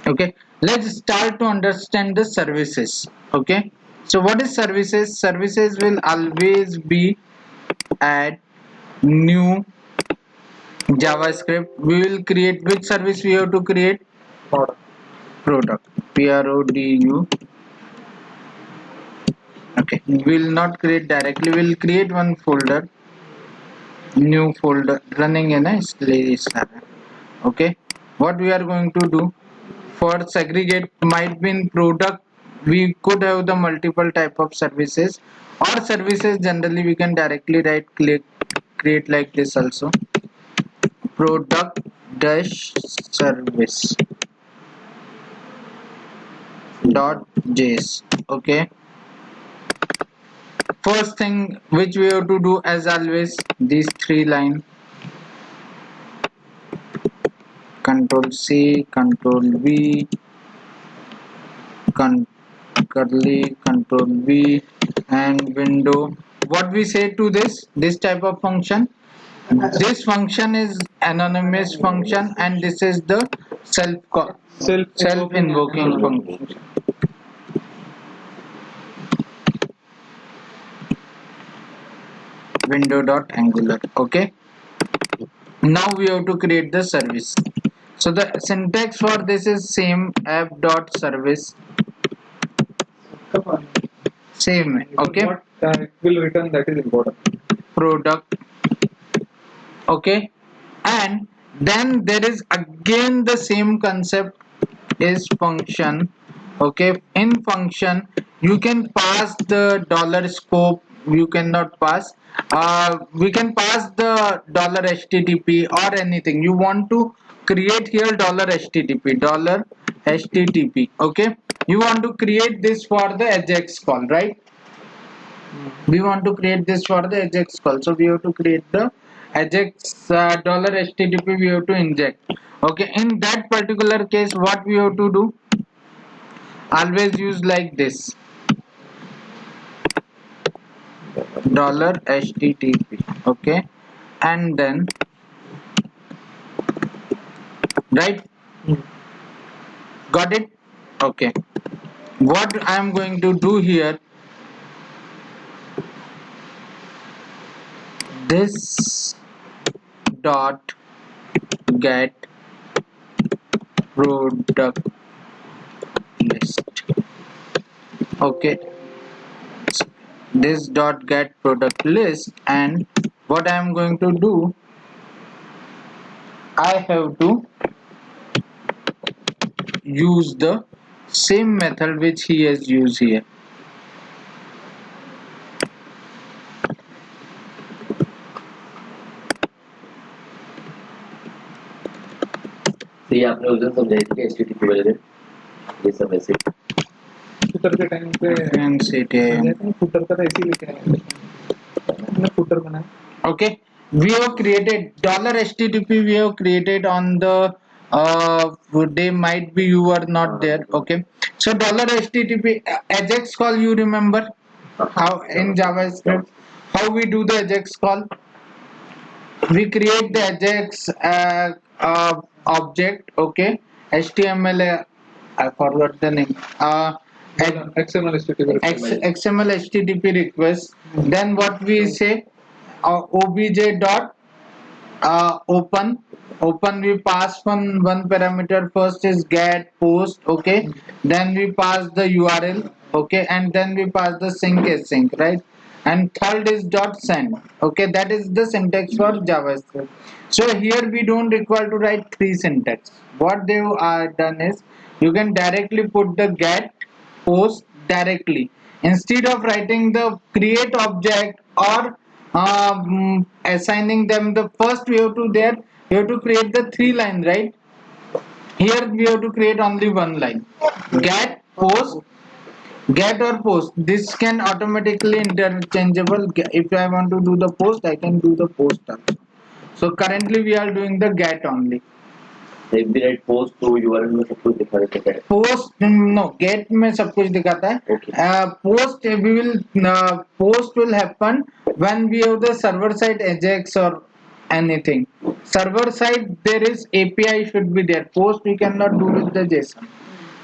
Okay, let's start to understand the services. Okay, so what is services? Services will always be add new JavaScript. We will create which service we have to create? Product. PRODU. Okay, we will not create directly. We will create one folder, new folder running in a slash. Okay, what we are going to do for segregate might be in product. We could have the multiple type of services, or services generally we can directly right click create like this also, product dash service dot js. Okay, first thing which we have to do as always, these three line, control C, control V, curly, control V, and window. What we say to this type of function, this function is anonymous function and this is the self invoking function. Window dot angular. Okay, now we have to create the service. So the syntax for this is same, app dot service, same. Okay, What it will return, that is important. product. Okay, and then there is again the same concept is function. Okay, in function you can pass the dollar scope, you cannot pass, we can pass the dollar http or anything you want to create here, dollar http. Okay, you want to create this for the ajax call, right? We want to create this for the ajax call, so we have to create the ajax dollar http we have to inject. Okay, in that particular case what we have to do, always use like this, dollar http. Okay, and then right, got it? Okay, what I am going to do here, this dot get product list. Okay, this dot get product list, and what I am going to do, I have to use the same method which he has used here. तो ये आपने उस दिन समझाई थी कि HTTP वगैरह ये सब ऐसे फुटर के टाइम पे फुटर का ऐसे ही लिखा है, हमने फुटर बनाया. Okay, we have created dollar http, we have created on the they might be you are not there. Okay, so dollar http ajax call, you remember how in javascript how we do the ajax call? We create the ajax object. Okay, html, I forgot the name, XML HTTP. XML http request. Then what we say, obj dot open we pass one parameter, first is get post. Okay, then we pass the URL. Okay, and then we pass the sync async, right? And third is dot send. Okay, that is the syntax for JavaScript. So here we don't require to write three syntax. What they are done is you can directly put the get post directly instead of writing the create object or assigning them. The first we have to there, we have to create the three line, right? Here we have to create only one line, get post, get or post. This can automatically interchangeable. If I want to do the post, I can do the post also. So currently we are doing the get only. if we write post तो URL में सब कुछ दिखा देता है. Post no, gate में सब कुछ दिखाता है. Post we will post will happen when we have the server side ajax or anything. server side there is API should be there. Post we cannot do with the JSON.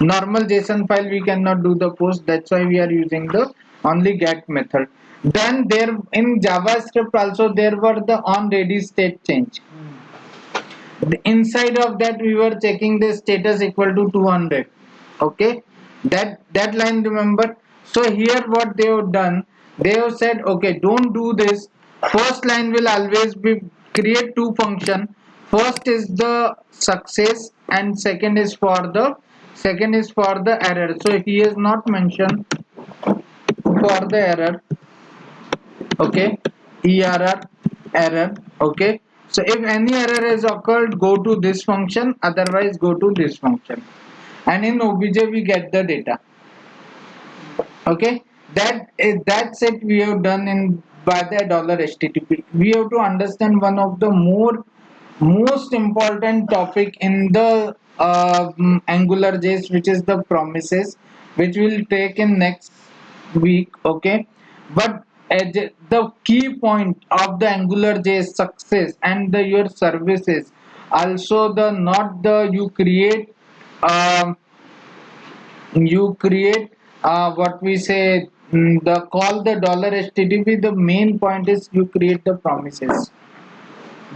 Normal JSON file we cannot do the post. That's why we are using the only get method. Then there in JavaScript also there were the on ready state change. Inside of that we were checking the status equal to 200. Okay, that line remember. So here what they have done, they have said okay, don't do this. First line will always be create two function. First is the success and second is for the error. So he has not mentioned for the error. Okay, error. Okay, so if any error has occurred, go to this function, otherwise go to this function, and in obj we get the data. Okay, that's it we have done in by the $HTTP. We have to understand one of the most important topic in the AngularJS, which is the promises, which we'll take in next week. Okay, but the key point of the AngularJS success and your services also the not the you create what we say the call the $HTTP. The main point is you create the promises.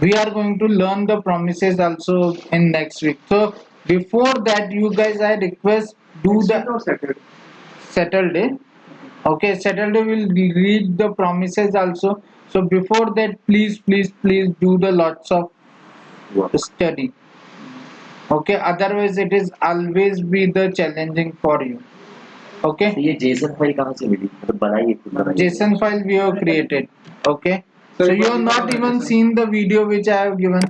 We are going to learn the promises also in next week. So before that you guys I request do the Saturday. Okay, Saturday will read the promises also. So before that please do the lots of study. Okay, otherwise it is always be the challenging for you. Okay, ये JSON file कहाँ से मिली मतलब बनाई खुद बनाई JSON file we have created. Okay, so you have not even seen the video which I have given.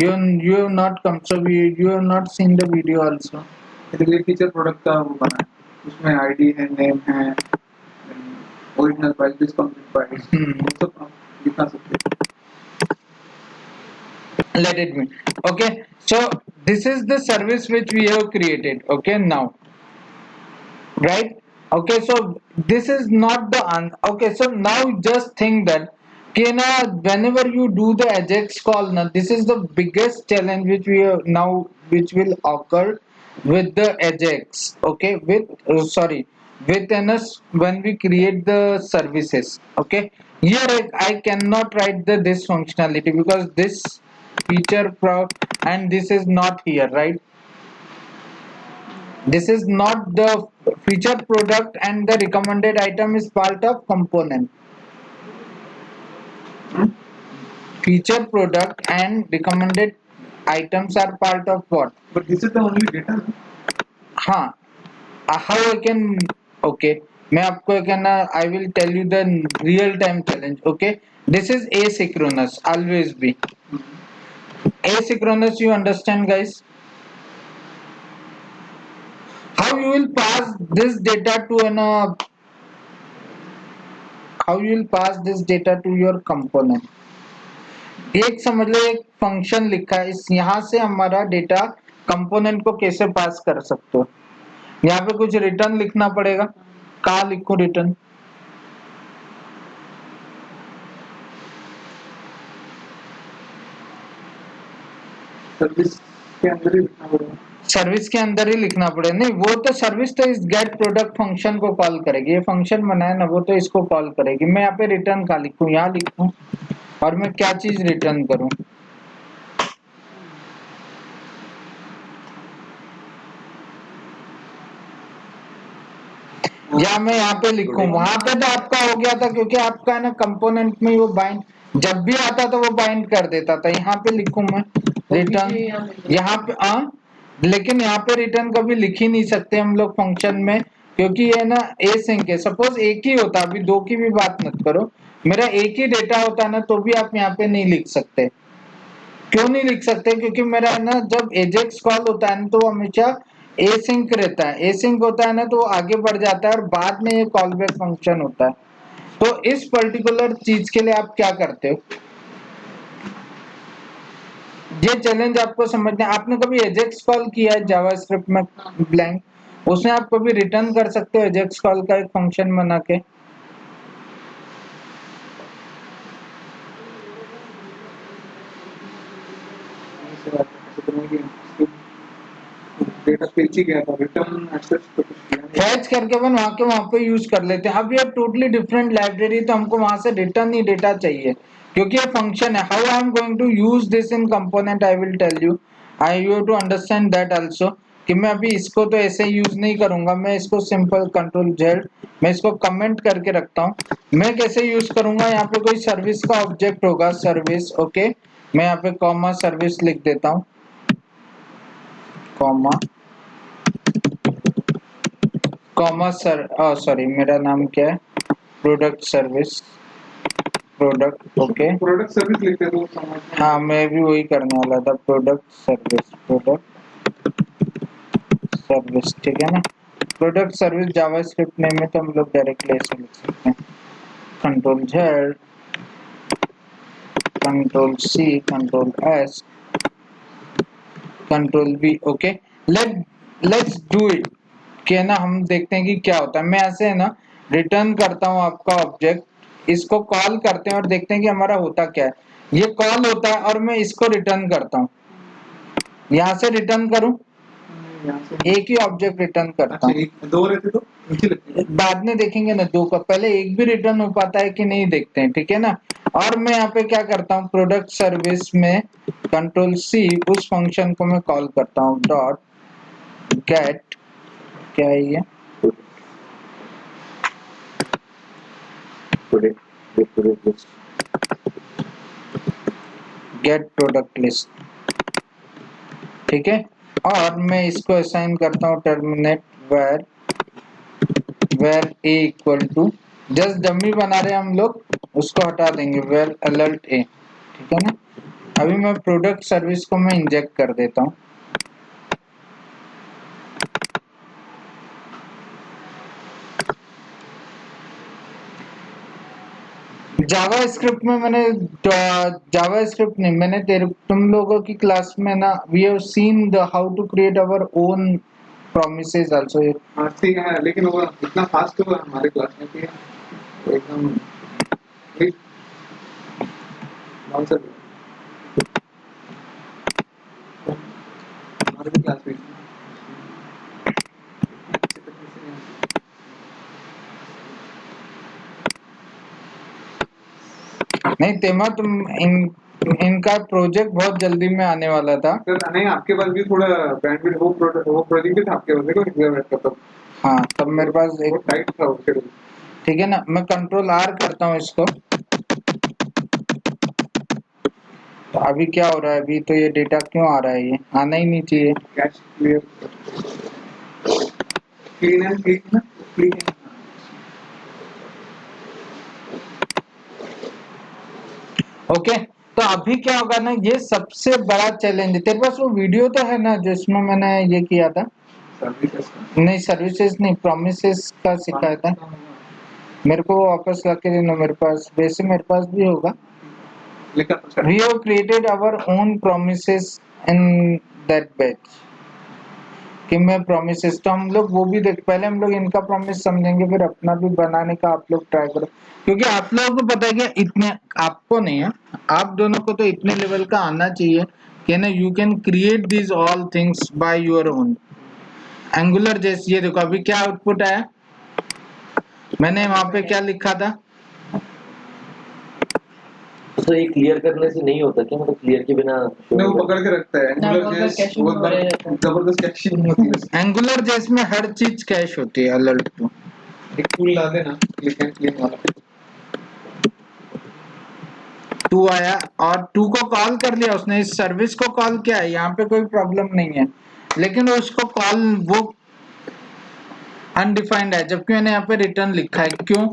You have not come, so you have not seen the video also. Teacher product का वो बना है, उसमें ID है, name है, original file this complete file वो सब दिखा सकते हैं. Let it be. Okay, so this is the service which we have created. Okay, now right. Okay, so this is not the okay, so now just think that okay, now whenever you do the Ajax call, now this is the biggest challenge which we have now which will occur with the Ajax. Okay, with with NS when we create the services. Okay, here I cannot write this functionality because this feature and this is not here, right? This is not the feature product and the recommended item is part of component. Feature product and recommended items are part of what? But this is the only data. हाँ, how I can okay मैं आपको कहना I will tell you the real time challenge. Okay, this is asynchronous, always be asynchronous. You understand, guys? How you will pass this data to how you will pass this data to your component? एक समझ लो एक function लिखा है, इस यहाँ से हमारा data component को कैसे पास कर सकते हो. यहाँ पे कुछ रिटर्न लिखना पड़ेगा. कहाँ लिखूं रिटर्न? सर्विस के अंदर ही लिखना पड़ेगा. सर्विस के अंदर ही लिखना पड़ेगा. नहीं, वो तो सर्विस तो इस गेट प्रोडक्ट फंक्शन को कॉल करेगी. ये फंक्शन बनाया ना, वो तो इसको कॉल करेगी. मैं यहाँ पे रिटर्न कहाँ लिखूं? यहाँ लिखूं और मैं क्या चीज रिटर्न करूं? या मैं यहाँ पे लिखूं? वहां पे तो आपका हो गया था क्योंकि आपका ना कंपोनेंट में वो बाइंड जब भी आता था वो बाइंड कर देता था. यहाँ पे लिखूं मैं रिटर्न. यहाँ पे लेकिन यहाँ पे रिटर्न कभी लिख ही नहीं सकते हम लोग फंक्शन में क्योंकि ये ना एसिंक है. सपोज एक ही होता, अभी दो की भी बात मत करो, मेरा एक ही डेटा होता ना तो भी आप यहाँ पे नहीं लिख सकते. क्यों नहीं लिख सकते? क्योंकि मेरा ना जब एजेक्स कॉल होता है ना तो हमेशा एसिंक रहता है. एसिंक होता है ना तो वो आगे बढ़ जाता है और बाद में ये कॉल बैक फंक्शन होता है. तो इस पर्टिकुलर चीज के लिए आप क्या करते हो? ये चैलेंज आपको समझना. आपने कभी एजेक्स कॉल किया है जावास्क्रिप्ट में ब्लैंक? उसमें आप कभी रिटर्न कर सकते हो एजेक्स कॉल का एक फंक्शन बना के. डेटा फेच ही गया था, रिटर्न एक्सेस तो कुछ किया नहीं। फैच करके अपन वहां पे यूज कर लेते हैं। अब ये टोटली डिफरेंट लाइब्रेरी, तो हमको वहां से रिटर्न ही डेटा चाहिए, क्योंकि ये फंक्शन है। How I am going to use this in component, I will tell you, I you to understand that also, कि मैं अभी इसको तो ऐसे यूज नहीं करूंगा। मैं इसको सिंपल कंट्रोल जेड, मैं इसको कमेंट करके रखता हूँ। मैं कैसे यूज करूंगा, यहाँ पे कोई सर्विस का ऑब्जेक्ट होगा, सर्विस, ओके, मैं यहाँ पे कॉमा सर्विस लिख देता हूँ, कॉमा सॉरी मेरा नाम क्या है, product service, product, okay, product service लिखते तो समझ में हाँ मैं भी वही करने वाला था, प्रोडक्ट सर्विस, ठीक है ना। प्रोडक्ट सर्विस जावास्क्रिप्ट नेम में तो हम लोग डायरेक्टली ऐसे लिख सकते हैं, control Z, control C, control S, control B, okay. Let's do it, कि ना हम देखते हैं कि क्या होता है। मैं ऐसे है ना रिटर्न करता हूँ आपका ऑब्जेक्ट, इसको कॉल करते हैं और देखते हैं कि हमारा होता क्या है। ये कॉल होता है और मैं इसको रिटर्न करता हूँ, यहाँ से रिटर्न करूँ, यहाँ से। एक ही ऑब्जेक्ट रिटर्न करता अच्छा, हूँ। एक दो रहते तो नीचे लगते हैं। बाद में देखेंगे ना, दो का, पहले एक भी रिटर्न हो पाता है कि नहीं देखते हैं, ठीक है ना। और मैं यहाँ पे क्या करता हूँ, प्रोडक्ट सर्विस में कंट्रोल सी, उस फंक्शन को मैं कॉल करता हूँ, डॉट गेट, क्या है ये, गेट प्रोडक्ट लिस्ट, ठीक है। और मैं इसको असाइन करता हूँ terminate where a equal to, just dummy बना रहे हैं हम लोग, उसको हटा देंगे, वेर अलर्ट ए, ठीक है ना। अभी मैं प्रोडक्ट सर्विस को मैं इंजेक्ट कर देता हूँ, जावास्क्रिप्ट में मैंने, जावास्क्रिप्ट नहीं, मैंने तुम लोगों की क्लास में ना, we have seen the how to create our own promises also। हाँ ठीक है, लेकिन वो इतना फास्ट हुआ हमारे क्लास में कि एकदम ठीक बहुत सर हमारे भी क्लास में नहीं तेमा, तुम इनका प्रोजेक्ट बहुत जल्दी में आने वाला था। सर नहीं, आपके पास भी थोड़ा बैंडविड्थ, वो प्रोजेक्ट भी था आपके पास, देखो एग्जाम का तब। हाँ तब मेरे पास एक, टाइट था उसके लिए। ठीक है ना। मैं कंट्रोल आर करता हूँ इसको, तो अभी क्या हो रहा है, अभी तो ये डेटा क्यों आ रहा है, ये आना ही नहीं चाहिए। Cash clear clean and clean ना, क्लीन। ओके, तो अभी क्या होगा ना, ये सबसे बड़ा चैलेंज है। तेरे पास वो वीडियो तो है ना जिसमें मैंने ये किया था, सर्विसेज नहीं सर्विसेज नहीं, प्रोमिसेस का सिखाया था। मेरे को वापस ला के देना मेरे पास, वैसे मेरे पास भी होगा। लिखा तो We have created our own promises in that batch, कि मैं promises, तो हम लोग वो भी देख, पहले हम लोग इनका promise समझेंगे, फिर अपना भी बनाने का आप लोग ट्राई करो, क्योंकि आप लोगों को पता है कि इतने, आपको नहीं है, आप दोनों को तो इतने लेवल का आना चाहिए कि ना you can create this all things by your own. Angular जैसे ये देखो, अभी क्या आउटपुट आया, मैंने वहां पे क्या लिखा था, तो ये क्लियर करने से नहीं होता क्या, मतलब क्लियर के बिना नहीं, वो पकड़ के रखता है एंगुलर जैस, वो जबरदस्त कैशिंग होती है। एंगुलर जैस में हर चीज कैश होती है, अलर्ट टू। एक टूल ला देना, क्लिक एंड क्लीन वाला। 2 आया और 2 को कॉल कर लिया उसने, इस सर्विस को कॉल किया है, यहाँ पे कोई प्रॉब्लम नहीं है, लेकिन उसको कॉल वो अनडिफाइंड है, जबकि मैंने यहाँ पे रिटर्न लिखा है। क्यों?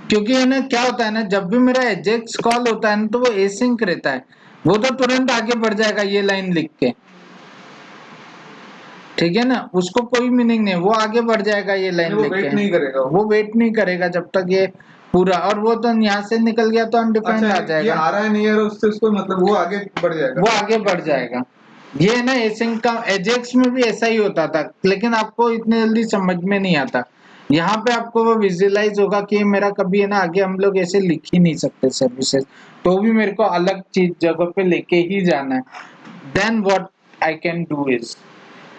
क्योंकि इन्हें क्या होता है ना, जब भी मेरा एजेक्स कॉल होता है ना, तो वो एसिंक रहता है, वो तो तुरंत आगे बढ़ जाएगा ये लाइन लिख के, ठीक है ना, उसको कोई मीनिंग नहीं, वो आगे बढ़ जाएगा ये लाइन लिख के, वेट नहीं करेगा, वो वेट नहीं करेगा जब तक ये पूरा, और वो तो यहाँ से निकल गया तो अनडिफाइंड अच्छा, आ जाएगा, ये आ रहा है नहीं आ रहा उससे, उसको मतलब वो आगे बढ़ जाएगा, वो आगे बढ़ जाएगा। ये ना एसिंक का एजेक्स में भी ऐसा ही होता था, लेकिन आपको इतनी जल्दी समझ में नहीं आता, यहाँ पे आपको वो विजुअलाइज होगा कि मेरा कभी है ना, आगे हम लोग ऐसे लिख ही नहीं सकते सर्विसेज, तो भी मेरे को अलग चीज जगह पे लेके ही जाना है। Then what I can do is,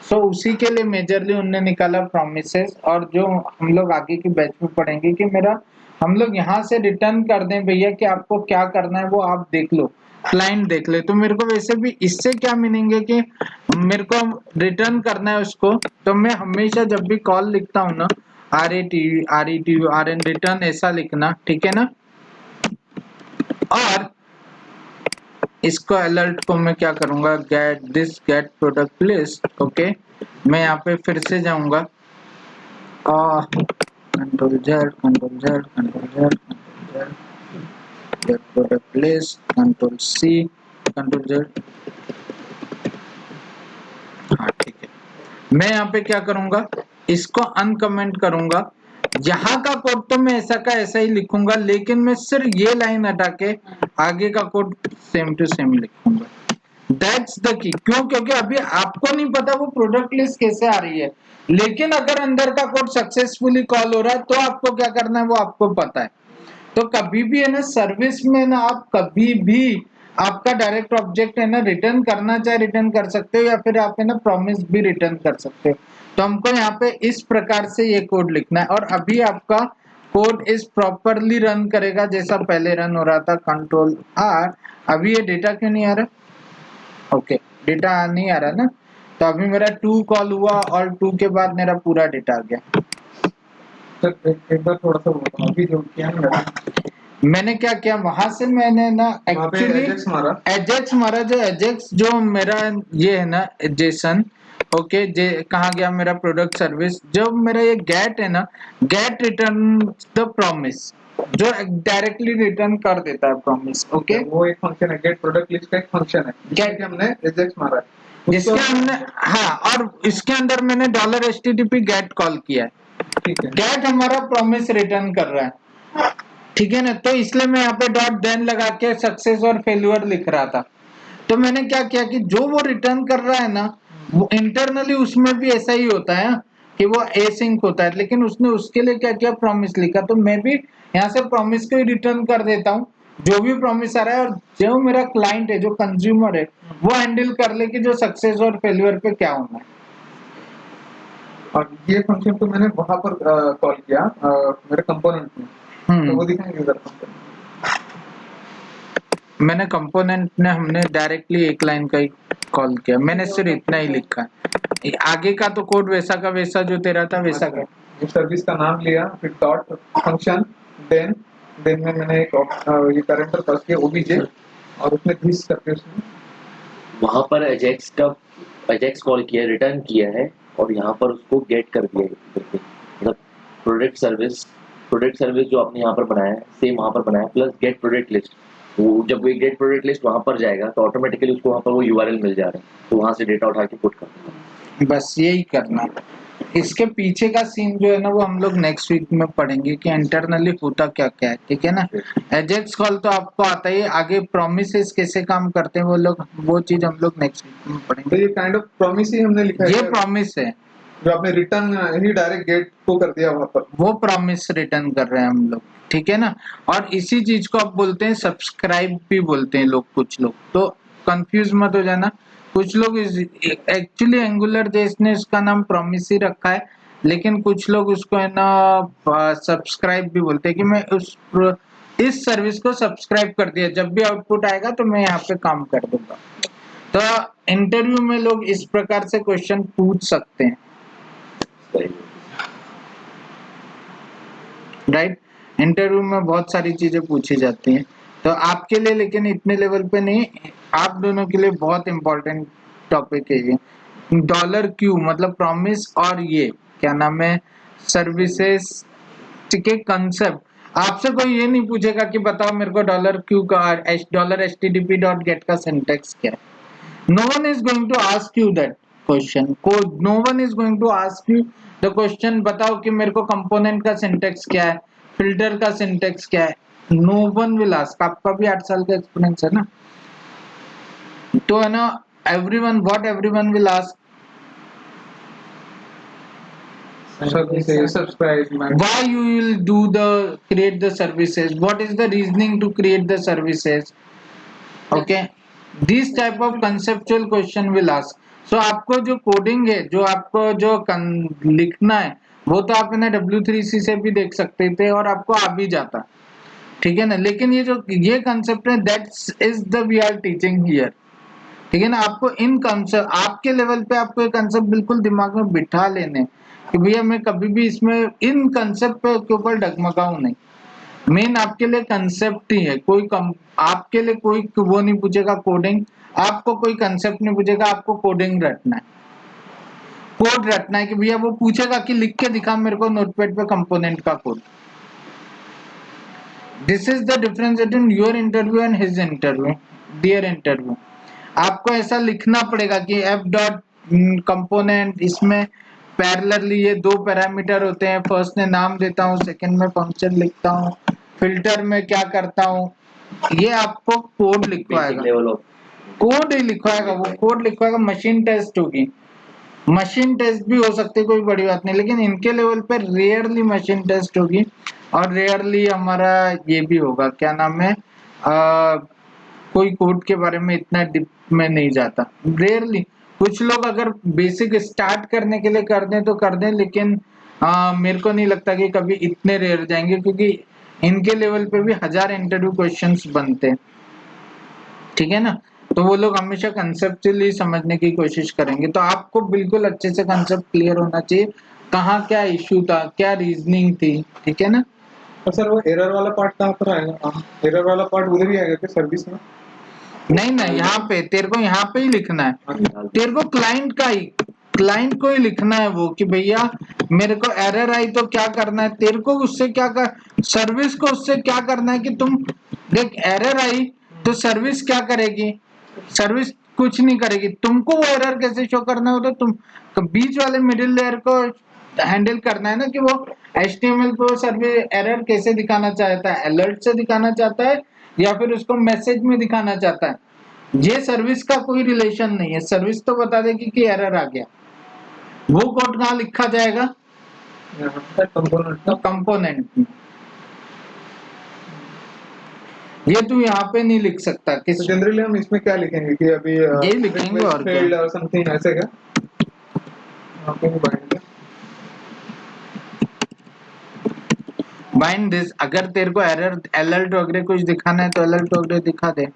so उसी के लिए मेजरली उनने निकाला प्रोमिसेस, और जो हम लोग आगे की बैच में पढ़ेंगे कि मेरा हम लोग यहाँ से रिटर्न कर दें भैया कि आपको क्या करना है वो आप देख लो, क्लाइंट देख ले। तो मेरे को वैसे भी इससे क्या मीनिंग है कि मेरे को रिटर्न करना है उसको, तो मैं हमेशा जब भी कॉल लिखता हूँ ना, RETURN रिटर्न ऐसा लिखना, ठीक है ना। और इसको अलर्ट को मैं क्या करूंगा, गेट प्रोडक्ट लिस्ट, ओके। मैं यहाँ पे फिर से जाऊंगा, control Z get product list, control C, control Z, हाँ ठीक है। मैं यहाँ पे क्या करूंगा, इसको अनकमेंट करूंगा। यहाँ का कोड तो मैं ऐसा का ऐसा ही लिखूंगा, लेकिन मैं सिर्फ ये लाइन हटा के आगे का कोड सेम टू सेम लिखूंगा। दैट्स द की, क्यों? क्योंकि अभी आपको नहीं पता वो प्रोडक्ट लिस्ट कैसे आ रही है, लेकिन अगर अंदर का कोड सक्सेसफुली कॉल हो रहा है तो आपको क्या करना है वो आपको पता है। तो कभी भी है ना सर्विस में ना, आप कभी भी आपका डायरेक्ट ऑब्जेक्ट है ना रिटर्न करना चाहे रिटर्न कर सकते हो, या फिर आप है ना प्रॉमिस भी रिटर्न कर सकते हो। तो हमको यहाँ पे इस प्रकार से ये कोड लिखना है, और अभी आपका कोड इस प्रॉपरली रन करेगा जैसा पहले रन हो रहा था, कंट्रोल R। अभी ये डेटा क्यों नहीं आ रहा? ओके, डेटा नहीं आ रहा ना, तो अभी मेरा 2 कॉल हुआ और 2 के बाद मेरा पूरा डेटा आ गया। सर एक बार थोड़ा सा बताओ, अभी जो किया ना मैंने क्या किया, वहां से मैंने ना वहाँ पे एक्चुअली एजेक्स मारा, एजेक्स जो मेरा ये है ना जेसन, ओके, जे कहाँ गया मेरा प्रोडक्ट सर्विस, जो मेरा ये गेट है ना, गेट रिटर्न द प्रॉमिस, जो डायरेक्टली रिटर्न कर देता है प्रॉमिस, ओके। वो एक फंक्शन है, गेट प्रोडक्ट लिस्ट का एक फंक्शन है जिसके हमने एजेक्स मारा है, जिसके हमने, हाँ, और इसके अंदर मैंने $HTTP गेट कॉल किया है। ठीक है, गेट हमारा प्रॉमिस रिटर्न कर रहा है, ठीक है ना। तो इसलिए मैं यहाँ पे डॉट देन लगा के सक्सेस और फेल्यूर लिख रहा था। तो मैंने क्या किया कि जो वो रिटर्न कर रहा है ना, वो इंटरनली उसमें भी ऐसा ही होता है कि वो एसिंक होता है, लेकिन उसने उसके लिए क्या किया, प्रॉमिस लिखा। तो मैं भी यहाँ से प्रॉमिस को ही रिटर्न कर देता हूँ, जो भी प्रॉमिस आ रहा है, और जो मेरा क्लाइंट है, जो कंज्यूमर है, वो हैंडल कर ले कि जो सक्सेस और फेल्यूर पे क्या होना है। और ये फंक्शन तो मैंने वहां पर कॉल किया मेरे कंपोनेंट में, तो वो दिखाएंगे इधर कंपोनेंट। मैंने कंपोनेंट ने हमने डायरेक्टली एक लाइन का ही कॉल किया, मैंने सिर्फ इतना ही लिखा है, आगे का तो कोड वैसा का वैसा जो तेरा था वैसा का। ये सर्विस का नाम लिया, फिर डॉट फंक्शन, देन में मैंने एक ये पैरामीटर पास किया ओबीजे, और उसमें दिस करके उसमें वहां पर एजेक्स कॉल किया, रिटर्न किया है, और यहाँ पर उसको गेट कर दिया है। मतलब प्रोडक्ट सर्विस जो आपने यहाँ पर बनाया है सेम वहाँ पर बनाया, प्लस गेट प्रोडक्ट लिस्ट। वो जब वो गेट प्रोडक्ट लिस्ट वहाँ पर जाएगा तो ऑटोमेटिकली उसको वहाँ पर वो URL मिल जा रहा है, तो वहाँ से डेटा उठा के पुट कर देगा। बस यही करना है। इसके पीछे का सीन जो है ना वो हम लोग नेक्स्ट वीक में पढ़ेंगे कि इंटरनली होता क्या क्या है, ठीक है ना। एजेक्स कॉल तो आपको आता ही है, आगे प्रोमिसेस कैसे काम करते हैं वो लोग, वो चीज हम लोग नेक्स्ट वीक में तो पढ़ेंगे। ये काइंड ऑफ प्रॉमिस ही हमने लिखा है, ये प्रॉमिस है, जो आपने रिटर्न ही डायरेक्ट गेट को कर दिया वहां पर, वो प्रॉमिस रिटर्न कर रहे हैं हम लोग, ठीक है ना। और इसी चीज को आप बोलते हैं सब्सक्राइब भी बोलते हैं लोग, कुछ लोग, तो कंफ्यूज मत हो जाना। कुछ लोग एक्चुअली एंगुलर जेस ने इसका नाम प्रॉमिस ही रखा है, लेकिन कुछ लोग उसको है ना सब्सक्राइब भी बोलते हैं कि मैं इस सर्विस को सब्सक्राइब कर दिया, जब भी आउटपुट आएगा तो मैं यहाँ पे काम कर दूंगा। तो इंटरव्यू में लोग इस प्रकार से क्वेश्चन पूछ सकते हैं, राइट। इंटरव्यू में बहुत सारी चीजें पूछी जाती हैं, तो आपके लिए लेकिन इतने लेवल पे नहीं, आप दोनों के लिए बहुत इंपॉर्टेंट टॉपिक है ये। $Q मतलब प्रॉमिस, और ये क्या नाम है सर्विसेज के कंसेप्ट। आपसे कोई ये नहीं पूछेगा कि बताओ मेरे को $Q का $HTTP.get का सिंटेक्स क्या है। No one is going to ask you that question. No one is going to ask you the question, बताओ कि मेरे को कंपोनेंट का सिंटेक्स क्या है, फिल्टर का सिंटेक्स क्या है। No one will ask। आपका भी 8 साल का एक्सपीरियंस है ना, तो है ना everyone will ask Services, subscribe, Why you will do the create the services? What is the reasoning to create the services? Okay, this type of conceptual question will ask. So आपको जो coding है, जो आपको जो लिखना है, वो तो आप इन्हें W3C से भी देख सकते थे और आपको आ भी जाता, ठीक है ना। लेकिन ये जो ये कंसेप्ट है, that's is the we are teaching here, ठीक है ना। आपको इन कंसेप्ट, आपके लेवल पे आपको ये कंसेप्ट बिल्कुल दिमाग में बिठा लेने कि भैया मैं कभी भी इसमें इन कंसेप्ट के ऊपर डगमगाऊं नहीं। मेन आपके लिए कंसेप्ट ही है, आपके लिए कोई वो नहीं पूछेगा कोडिंग, आपको कोई कंसेप्ट नहीं पूछेगा, आपको कोडिंग रटना है, कोड रटना है कि भैया वो पूछेगा कि लिख के दिखा मेरे को नोटपैड पे कंपोनेंट का code. This is the difference between your interview and his interview, there interview. आपको ऐसा लिखना पड़ेगा कि एफ डॉट कंपोनेंट, इसमें पैरेलली ये दो पैरामीटर होते हैं, फर्स्ट में नाम देता हूँ, सेकंड में फंक्शन लिखता हूँ, फिल्टर में क्या करता हूँ, ये आपको कोड लिखवाएगा, कोड ही लिखवाएगा, वो कोड लिखवाएगा। मशीन टेस्ट होगी, मशीन टेस्ट भी हो सकती है, कोई बड़ी बात नहीं, लेकिन इनके लेवल पे रेयरली मशीन टेस्ट होगी और रेयरली हमारा ये भी होगा, क्या नाम है, कोई कोड के बारे में इतना डिप में नहीं जाता, रेयरली। कुछ लोग अगर बेसिक स्टार्ट करने के लिए कर दें तो कर दें, लेकिन मेरे को नहीं लगता कि कभी इतने रेयर जाएंगे, क्योंकि इनके लेवल पे भी 1000 इंटरव्यू क्वेश्चंस बनते हैं, ठीक है ना। तो वो लोग हमेशा कंसेप्चुअली समझने की कोशिश करेंगे। तो आपको बिल्कुल अच्छे से कंसेप्ट क्लियर होना चाहिए, कहाँ क्या इश्यू था, क्या रीजनिंग थी, ठीक है ना। तो सर वो एरर वाला पार्ट कहाँ पर आएगा? एरर वाला पार्ट उधर ही आएगा क्या सर्विस में? नहीं नहीं, यहाँ पे तेरे को यहाँ पे ही लिखना है, तेरे को क्लाइंट को ही लिखना है वो, कि भैया मेरे को एरर आई तो क्या करना है, तेरे को उससे क्या कर, सर्विस को उससे क्या करना है कि तुम देख एरर आई तो सर्विस क्या करेगी, सर्विस कुछ नहीं करेगी, तुमको वो एरर कैसे शो करना है, तो तुम बीच वाले मिडिल लेयर को हैंडल करना है ना, कि वो HTML पे सर्विस एरर कैसे दिखाना चाहता है, अलर्ट से दिखाना चाहता है या फिर उसको मैसेज में दिखाना चाहता है। ये सर्विस का कोई रिलेशन नहीं है, सर्विस तो बता देगी कि एरर आ गया, वो कोड कहाँ लिखा जाएगा, कंपोनेंट में। ये तू यहाँ पे नहीं लिख सकता। किस जनरली हम इसमें क्या लिखेंगे कि अभी ये लिखेंगे और क्या, और समथिंग ऐसे क्या बाइंड दिस। अगर तेरे को एरर अलर्ट वगैरह कुछ दिखाना है तो अलर्ट वगैरह दिखा दे,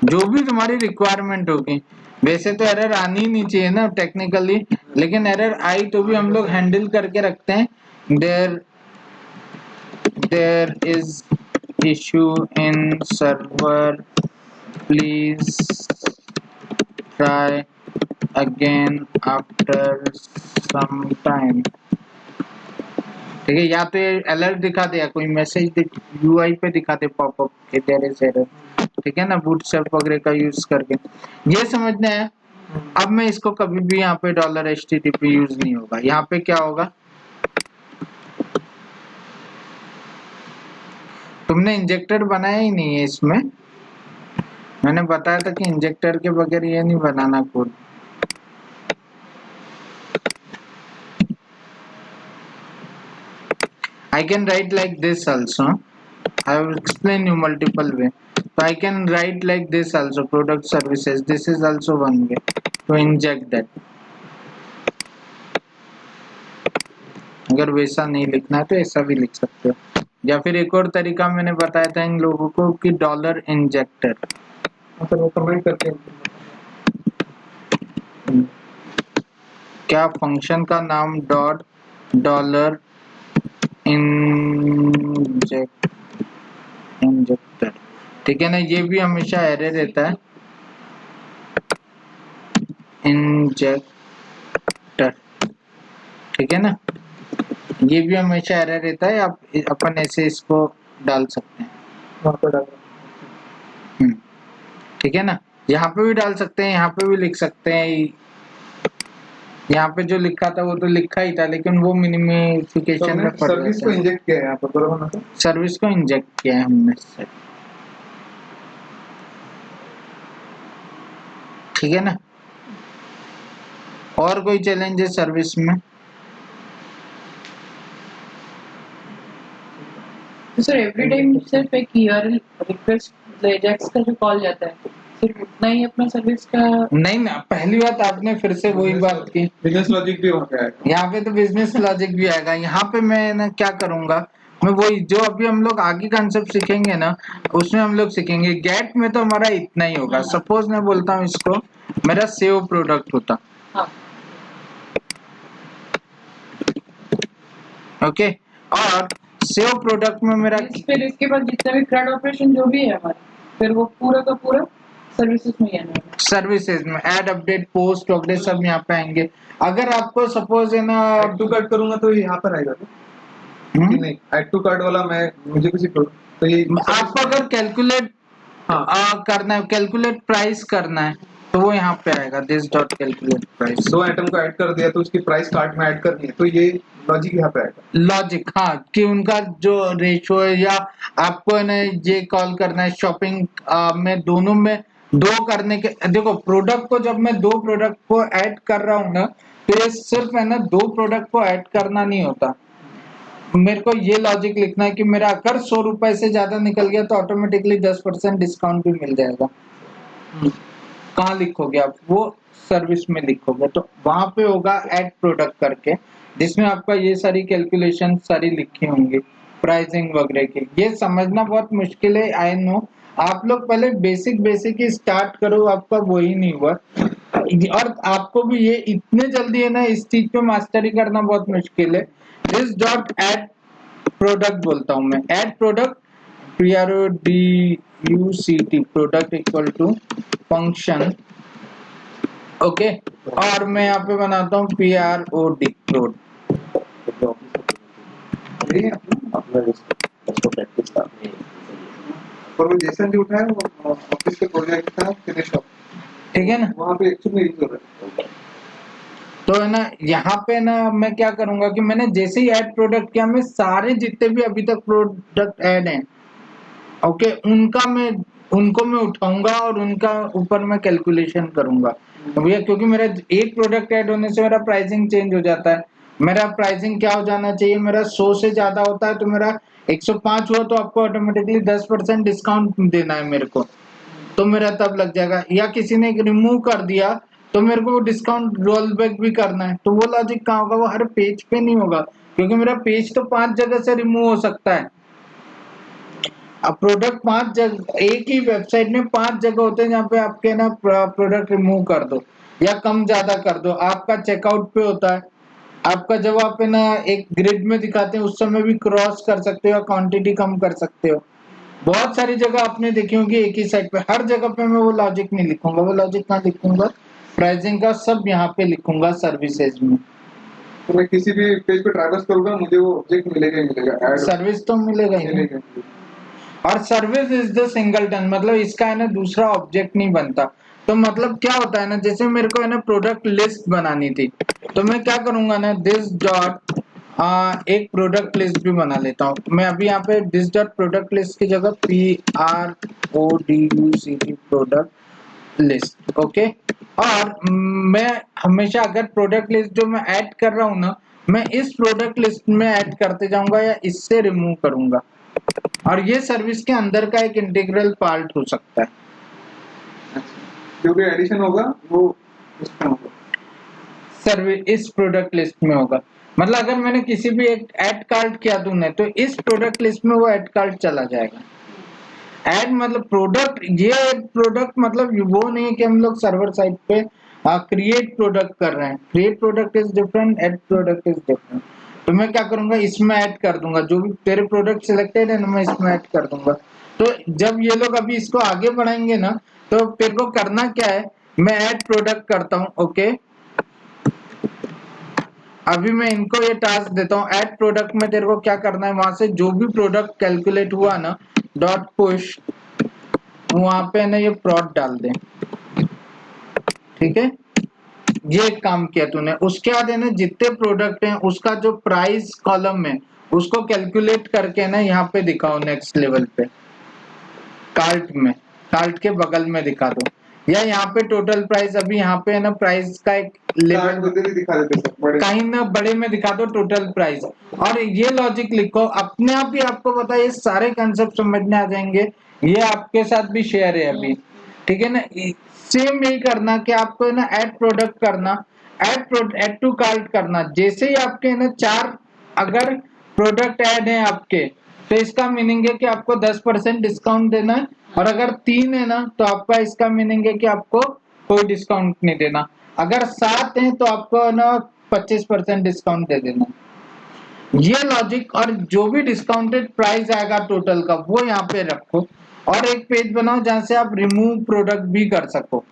जो भी तुम्हारी रिक्वायरमेंट होगी। वैसे तो एरर आनी ही नहीं चाहिए ना टेक्निकली, लेकिन एरर आई तो भी हम लोग हैंडल करके रखते हैं। There is issue in server, please try again after some time, ठीक है। या तो ये अलर्ट दिखा दे या कोई मैसेज UI पे दिखा दे पॉपअप कि देयर इज एरर, ठीक है ना, बूटस्ट्रैप वगैरह का यूज करके। ये समझना है। अब मैं इसको कभी भी यहाँ पे $HTTP यूज नहीं होगा, यहाँ पे क्या होगा, तुमने इंजेक्टर बनाया ही नहीं है इसमें, मैंने बताया था कि इंजेक्टर के बगैर ये नहीं बनाना code. I can write like this also. I will explain you multiple way. So I can write like this also, product services. This is also one way to inject that. अगर वैसा नहीं लिखना है तो ऐसा भी लिख सकते हो, या फिर एक और तरीका मैंने बताया था इन लोगों को कि डॉलर इंजेक्टर। मतलब वो कमेंट करके क्या फंक्शन का नाम डॉलर इंजेक्टर, ठीक है ना। ये भी हमेशा एरर रहता है, इंजेक्टर, ठीक है ना। ये भी हमेशा एरर रहता है, आप अपन ऐसे इसको डाल सकते हैं वहाँ पर डाल, ठीक है ना। यहाँ पे भी डाल सकते हैं, यहाँ पे भी लिख सकते हैं। यहाँ पे जो लिखा था वो तो लिखा ही था, लेकिन वो मिनिमिफिकेशन में पड़ सर्विस को इंजेक्ट किया है यहाँ पर, बराबर ना सर? सर्विस को इंजेक्ट किया है हमने सर, ठीक है ना। और कोई चैलेंज है सर्विस में? तो सर एवरी टाइम सिर्फ एक यूआरएल रिक्वेस्ट एजेक्स का जो कॉल जाता है सिर्फ उतना ही अपना सर्विस का? नहीं ना, पहली बात आपने फिर से वही बात की, बिजनेस लॉजिक भी वहाँ पे आएगा। यहाँ पे तो बिजनेस लॉजिक भी आएगा। यहाँ पे मैं ना क्या करूंगा, मैं वही जो अभी हम लोग आगे कंसेप्ट सीखेंगे ना उसमें हम लोग सीखेंगे। गेट में तो हमारा इतना ही होगा। सपोज मैं बोलता हूँ इसको मेरा सेव प्रोडक्ट होता, हाँ ओके, और सेव प्रोडक्ट में मेरा फिर इसके बाद जितने भी क्रेड ऑपरेशन जो भी है हमारे, फिर वो पूरा का पूरा सर्विसेज में ही आने वाला है। सर्विसेज में ऐड, अपडेट, पोस्ट वगैरह सब यहाँ पे आएंगे। अगर आपको सपोज है ना ऐड टू कार्ट करूंगा तो यहाँ पर आएगा कि नहीं? ऐड टू कार्ट वाला मैं मुझे किसी तो ये आपको अगर कैलकुलेट करना है, कैलकुलेट प्राइस करना है तो वो यहाँ पे आएगा, this dot calculate price. 2 item को ऐड कर दिया तो उसकी प्राइस कार्ट में ऐड करनी है, तो ये लॉजिक यहाँ पे आएगा। लॉजिक, हाँ, कि उनका जो रेशो है, या आपको है ना ये कॉल करना है शॉपिंग में, दोनों में दो करने के। देखो प्रोडक्ट को जब मैं 2 प्रोडक्ट को ऐड कर रहा हूँ ना तो ये सिर्फ है ना 2 प्रोडक्ट को ऐड करना नहीं होता। मेरे को ये लॉजिक लिखना है कि मेरा अगर 100 रुपए से ज्यादा निकल गया तो ऑटोमेटिकली 10% डिस्काउंट भी मिल जाएगा। कहाँ लिखोगे आप? वो सर्विस में लिखोगे तो वहां पे होगा ऐड प्रोडक्ट करके, जिसमें आपका ये सारी कैलकुलेशन सारी लिखी होंगी, प्राइसिंग वगैरह की। ये समझना बहुत मुश्किल है, आई नो। आप लोग पहले बेसिक ही स्टार्ट करो, आपका वो ही नहीं हुआ। और आपको भी ये इतने जल्दी है ना इस चीज पे मास्टरी करना बहुत मुश्किल है। दिस डॉट ऐड प्रोडक्ट बोलता हूँ मैं, add product, PRODUCT, product equal to function, okay. और मैं यहाँ पे बनाता हूँ PROD, प्रोड। यही है अपना इसको प्रैक्टिस करनी है। और वो जैसन जो उठाया वो ऑफिस के प्रोजेक्ट था फिनिश ऑफ, ठीक है ना? वहाँ पे एक्चुअली यूज हो रहा है। तो है ना यहाँ पे ना मैं क्या करूंगा कि मैंने जैसे ही ऐड प्रोडक्ट किया, मैं सारे जितने भी अभी तक प्रोडक्ट ऐड हैं, ओके, उनको मैं उठाऊंगा और उनका ऊपर मैं कैलकुलेशन करूंगा भैया, क्योंकि मेरा एक प्रोडक्ट ऐड होने से मेरा प्राइसिंग चेंज हो जाता है। मेरा प्राइसिंग क्या हो जाना चाहिए, मेरा 100 से ज्यादा होता है तो मेरा 105 हुआ तो आपको ऑटोमेटिकली 10% डिस्काउंट देना है मेरे को, तो मेरा तब लग जाएगा। या किसी ने रिमूव कर दिया तो मेरे को वो डिस्काउंट रोल बैक भी करना है, तो वो लॉजिक कहाँ होगा? वो हर पेज पे नहीं होगा, क्योंकि मेरा पेज तो 5 जगह से रिमूव हो सकता है। अब प्रोडक्ट 5 जगह, एक ही वेबसाइट में 5 जगह होते हैं जहाँ पे आपके ना प्रोडक्ट रिमूव कर दो या कम ज्यादा कर दो। आपका चेकआउट पे होता है, आपका जब आप है ना एक ग्रिड में दिखाते हैं उस समय भी क्रॉस कर सकते हो, क्वांटिटी कम कर सकते हो। बहुत सारी जगह आपने देखी होगी एक ही साइट पे, हर जगह पे मैं वो लॉजिक नहीं लिखूंगा। वो लॉजिक कहाँ लिखूंगा? प्राइसिंग का सब यहाँ पे लिखूंगा सर्विसेज में। तो मैं किसी भी पेज पे ट्रैवर्स करूंगा मुझे वो ऑब्जेक्ट मिलेगा ही मिलेगा, ऐड सर्विस तो मिलेगा ही। मिलेगा। और सर्विस इज द सिंगलटन, मतलब इसका है ना दूसरा ऑब्जेक्ट नहीं बनता। तो मतलब क्या होता है ना, जैसे मेरे को है ना प्रोडक्ट लिस्ट बनानी थी तो मैं क्या करूंगा ना, दिस डॉट एक प्रोडक्ट लिस्ट भी बना लेता हूँ मैं। अभी यहाँ पे दिस डॉट प्रोडक्ट लिस्ट की जगह PRODUCT प्रोडक्ट लिस्ट, ओके। और मैं हमेशा अगर प्रोडक्ट लिस्ट जो मैं ऐड कर रहा हूँ ना, मैं इस प्रोडक्ट लिस्ट में ऐड करते जाऊंगा या इससे रिमूव करूंगा, और ये सर्विस के अंदर का एक इंटीग्रल पार्ट हो सकता है। जो भी एडिशन होगा वो इसमें होगा, सर्विस इस प्रोडक्ट लिस्ट में होगा। मतलब अगर मैंने किसी भी एक ऐड कार्ड किया तूने तो इस प्रोडक्ट लिस्ट में वो ऐड कार्ड चला जाएगा। ऐड मतलब प्रोडक्ट, ये प्रोडक्ट मतलब वो नहीं है कि हम लोग सर्वर साइड पे क्रिएट प्रोडक्ट कर रहे हैं। Create product is different, add product is different. तो मैं क्या करूंगा, इसमें ऐड कर दूंगा, जो भी तेरे प्रोडक्ट सिलेक्टेड है ना मैं इसमें ऐड कर दूंगा। तो जब ये लोग अभी इसको आगे बढ़ाएंगे ना तो तेरे को करना क्या है, मैं ऐड प्रोडक्ट करता हूँ, ओके। अभी मैं इनको ये टास्क देता हूँ, ऐड प्रोडक्ट में तेरे को क्या करना है, वहां से जो भी प्रोडक्ट कैलकुलेट हुआ ना डॉट पुश, वहां पे ना ये प्रोड डाल दे, ठीक है। ये एक काम किया तूने। उसके बाद है ना जितने प्रोडक्ट हैं उसका जो प्राइस कॉलम है उसको कैलकुलेट करके ना यहाँ पे दिखाओ, नेक्स्ट लेवल पे कार्ट में, कार्ट के बगल में दिखा दो। या यहाँ पे टोटल प्राइस, अभी यहाँ पे है ना प्राइस का एक कार्ड लेवल वगैरह दिखा देते सर बड़े। कहीं ना बड़े में दिखा दो टोटल प्राइस, और ये लॉजिक लिखो अपने आप ही, आपको पता है ये सारे कंसेप्ट समझने आ जाएंगे। ये आपके साथ भी शेयर है अभी, ठीक है ना। सेम यही करना कि आपको है ना ऐड प्रोडक्ट करना, ऐड टू कार्ट करना। जैसे ही आपके है ना 4 अगर प्रोडक्ट ऐड है आपके, तो इसका मीनिंग है कि आपको 10% डिस्काउंट देना है, और अगर 3 है ना तो आपका इसका मीनिंग है कि आपको कोई डिस्काउंट नहीं देना। अगर 7 है तो आपको है ना 25% डिस्काउंट दे देना। ये लॉजिक, और जो भी डिस्काउंटेड प्राइस आएगा टोटल का वो यहाँ पे रखो, और एक पेज बनाओ जहाँ से आप रिमूव प्रोडक्ट भी कर सको।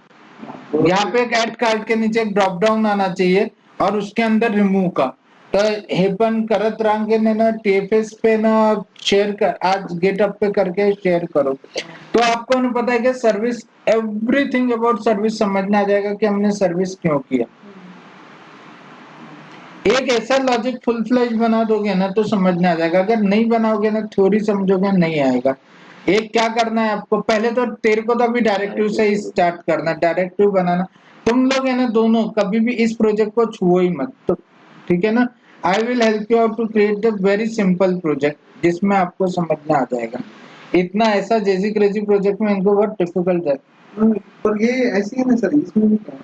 यहाँ पे एक ऐड कार्ड के नीचे एक ड्रॉप डाउन आना चाहिए, और उसके अंदर रिमूव का। तो हेपन करत रांगे ने ना टीएफएस पे ना शेयर कर, आज गेटअप पे करके शेयर करो, तो आपको ना पता है कि सर्विस, एवरीथिंग अबाउट सर्विस समझने आ जाएगा कि हमने सर्विस क्यों किया। एक ऐसा लॉजिक फुल फ्लेज बना दोगे ना तो समझ में आ जाएगा, अगर नहीं बनाओगे ना थ्योरी समझोगे नहीं आएगा। एक क्या करना है आपको, पहले तो तेरे को तो अभी डायरेक्टिव से ही स्टार्ट करना, डायरेक्टिव बनाना। तुम लोग है ना दोनों कभी भी इस प्रोजेक्ट को छुओ ही मत, तो ठीक है ना। I will help you out to create the very simple project जिसमें आपको समझ में आ जाएगा। इतना ऐसा जेजी क्रेजी प्रोजेक्ट में इनको बहुत डिफिकल्ट है। पर ये ऐसी है ना सर, इसमें भी क्या है?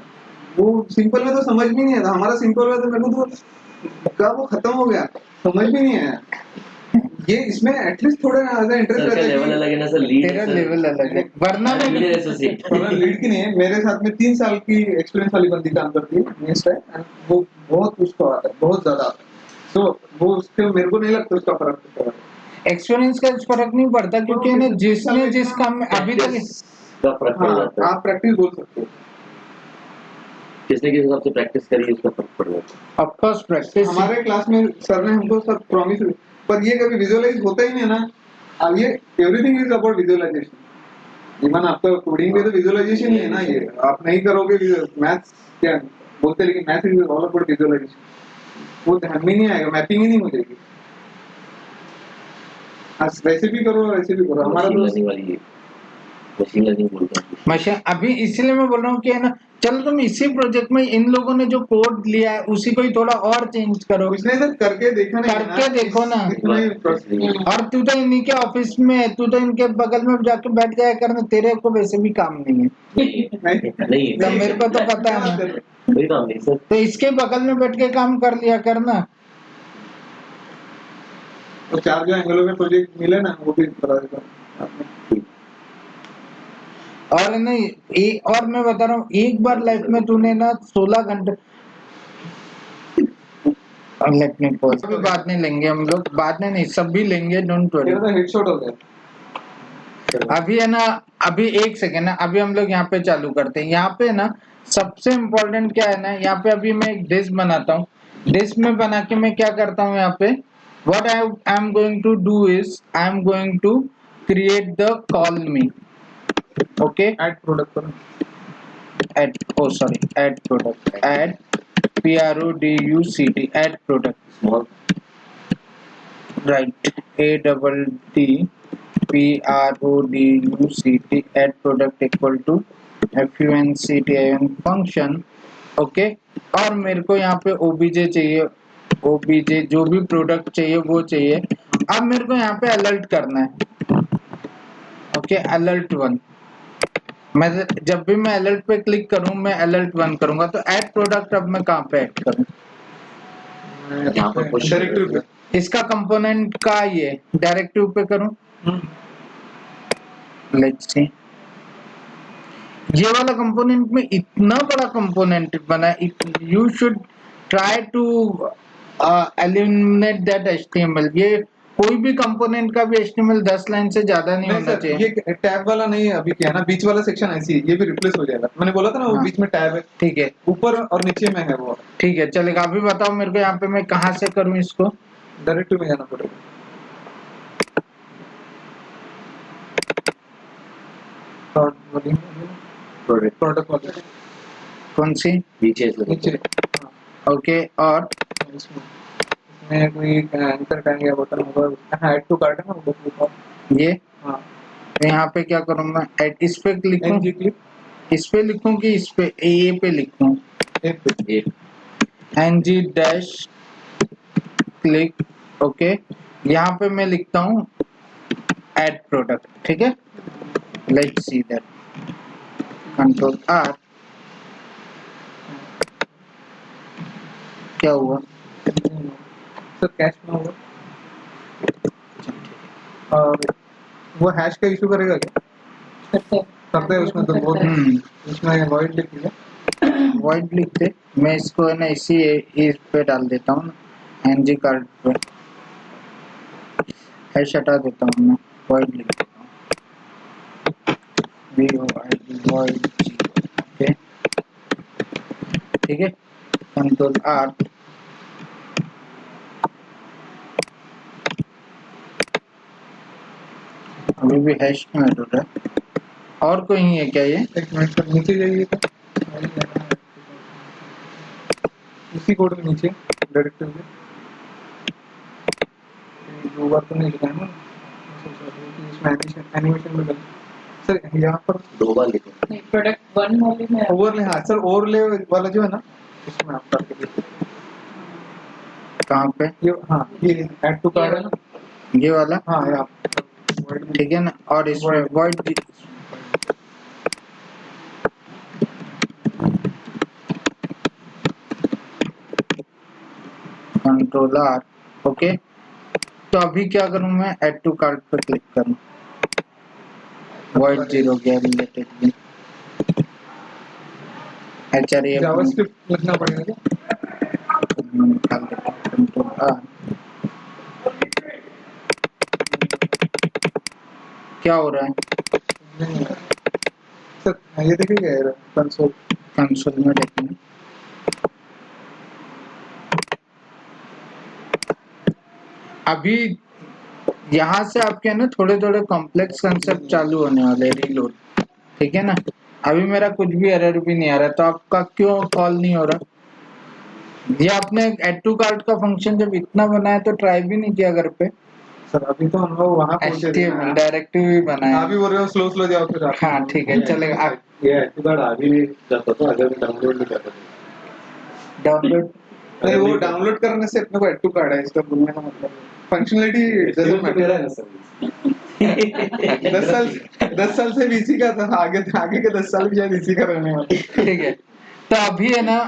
वो सिंपल में तो समझ भी नहीं आता, हमारा सिंपल में तो मेरे को तो कब वो खत्म हो गया, समझ भी नहीं आया। ये इसमें एटलीस्ट थोड़ा ऐसा इंटरेस्ट सर का रहता लेवल है अलग है ना सर, लीड तेरा लेवल अलग है, वरना मैं एसोसिएट कि लीड की नहीं है। मेरे साथ में 3 साल की एक्सपीरियंस वाली बंदी काम करती है नेक्स्ट टाइम, एंड वो बहुत उसको आता है, बहुत ज्यादा आता है। तो वो उसके मेरे को नहीं लगता उसका फर्क पड़ता है। एक्सपीरियंस का फर्क नहीं पड़ता, क्योंकि ना जिसने जिस काम में अभी तक का फर्क पड़ हाँ, जाता है। आप प्रैक्टिस बोल सकते हो। किसने किस हिसाब से प्रैक्टिस करी उसका फर्क पड़ जाता है। Of course practice. हमारे क्लास में सर ने हमको सब प्रॉमिस, पर ये कभी विजुअलाइज होता ही नहीं है ना। अब ये everything is about visualization. Even आपका कोडिंग में तो विजुअलाइजेशन ही है ना, ये आप नहीं करोगे मैथ्स क्या बोलते, लेकिन maths is all about visualization. वो ध्यान में नहीं आएगा, मैपिंग ही नहीं हो जाएगी। वैसे भी करो वैसे भी करो, हमारा मशीन तो लर्निंग वाली है, मशीन लर्निंग बोलते हैं। मशीन अभी इसलिए मैं बोल रहा हूँ कि है ना, चलो तुम इसी प्रोजेक्ट में इन लोगों ने जो कोड लिया है उसी को ही थोड़ा और चेंज करो, उसने सर करके देखा नहीं, करके देखो ना। इतना और तू तो इन्हीं के ऑफिस में है, तू तो इनके बगल में जाके बैठ जाया करना, तेरे को वैसे भी काम नहीं है। नहीं तो मेरे को तो पता है ना, कोई काम नहीं सर। तो इसके बगल में बैठ के काम कर लिया करना। तो 4 जो एंगुलर में प्रोजेक्ट मिले ना वो भी बता देता हूँ। और नहीं और मैं बता रहा हूँ, एक बार लाइफ में तूने ना 16 घंटे, लेट मी पॉज, अभी बाद में लेंगे हम लोग, बाद में नहीं सब भी लेंगे, डोंट वरी। मेरा तो हेडशॉट हो गया। अभी है ना, अभी एक सेकेंड ना, अभी हम लोग यहाँ पे चालू करते हैं। यहाँ पे ना सबसे इम्पोर्टेंट क्या है ना, यहाँ पे अभी मैं एक डिश बनाता हूँ। डिश में बना के मैं क्या करता हूँ, यहाँ पे what I am going to do is I am going to create the call me, okay, add product करो, add, oh sorry, add product, add product, add product, small right, ADD PRODUCT, add product equal to FUNCTION function, okay। और मेरे को यहाँ पे OBJ चाहिए, OBJ जो भी product चाहिए वो चाहिए। अब मेरे को यहाँ पे अलर्ट करना है, ओके, अलर्ट 1। मैं जब भी मैं अलर्ट पे क्लिक करूँ मैं अलर्ट 1 करूंगा, तो ऐड प्रोडक्ट अब मैं कहाँ पे ऐड करूँ, यहाँ पर डायरेक्टिव पे। इसका कंपोनेंट का ये डायरेक्टिव पे करूँ। लेट्स सी, ये वाला कंपोनेंट में इतना बड़ा कंपोनेंट बना, you should try to eliminate that HTML। ये कोई भी कंपोनेंट का भी HTML 10 लाइन से ज्यादा नहीं होना सर, चाहिए। ये टैब वाला नहीं है अभी, क्या है ना, बीच वाला सेक्शन ऐसी है, ये भी रिप्लेस हो जाएगा। मैंने बोला था ना वो हाँ। बीच में टैब है, ठीक है, ऊपर और नीचे में है वो। ठीक है, चलेगा। अभी बताओ मेरे को यहाँ पे मैं कहाँ से करूँ इसको, डायरेक्टिव में जाना पड़ेगा। प्रोडक्ट वाले कौन सी, नीचे से नीचे, ओके। और इसमें कोई एंकर टैग या बटन होगा, उसमें ऐड टू कार्ट है ना, वो ये हाँ, यहाँ पे क्या करूँ मैं, इस पे क्लिक एनजी क्लिक, इस पे लिखूं कि इस पे ए पे लिखूं? ए ng डैश क्लिक, ओके। यहाँ पे मैं लिखता हूँ ऐड प्रोडक्ट, ठीक है। Let's see that, control R, क्या हुआ? सर कैश में होगा और वो हैश का इशू करेगा क्या? करते हैं उसमें तो बहुत उसमें वॉइड लिख दिया। वॉइड लिखते, मैं इसको है ना इसी इस पे डाल देता हूँ, एनजी कार्ड पे हैश हटा देता हूँ मैं, वॉइड लिख देता हूँ, वॉइड, ओके, ठीक है। कंट्रोल आर, अभी भी हैश में ऐड हो रहा है। और कोई है क्या ये? एक मिनट सर नीचे जाइए तो इसी कोड में नीचे डायरेक्टरी में दो बार तो नहीं लिखा है ना इसमें एनिमेशन में सर यहाँ पर 2 बार लिखो। नहीं, प्रोडक्ट 1 वाले में ओवरले, हाँ सर ओवरले वाला जो है ना इसमें आप करके देखिए कहाँ पे? ये, हाँ ये ऐड टू कार्ड है ना, ये वाला, हाँ यहाँ ठीक है ना। और इसमें वॉइड, कंट्रोल आर, ओके। तो अभी क्या करूं मैं? ऐड टू कार्ट पे क्लिक करूं, वॉइड 0 गया रिलेटेड एचआरए जावास्क्रिप्ट लिखना पड़ेगा क्या? कंट्रोल आर, क्या हो रहा है? नहीं सर ये देखिए कंसोल कंसोल में देखेंगे। अभी यहाँ से आपके ना थोड़े थोड़े कॉम्प्लेक्स कंसेप्ट चालू होने वाले, रीलोड, ठीक है ना। अभी मेरा कुछ भी एरर भी नहीं आ रहा, तो आपका क्यों कॉल नहीं हो रहा? ये आपने ऐड टू कार्ट का फंक्शन जब इतना बनाया तो ट्राई भी नहीं किया घर पे? सर अभी तो हम लोग वहाँ पहुँचे थे HTML डायरेक्टिव भी बनाया। आप भी बोल रहे हो स्लो स्लो जाओ फिर आप। हाँ ठीक है, चलेगा। ये ऐड कार्ड आ भी नहीं जाता था अगर मैं डाउनलोड नहीं करता था। डाउनलोड नहीं वो डाउनलोड करने से अपने को ऐड टू कार्ड है इसका बोलने का मतलब फंक्शनलिटी डजंट मैटर है सर। 10 साल से भी इसी का था, आगे के 10 साल भी शायद इसी का रहने वाला। ठीक है, तो अभी है ना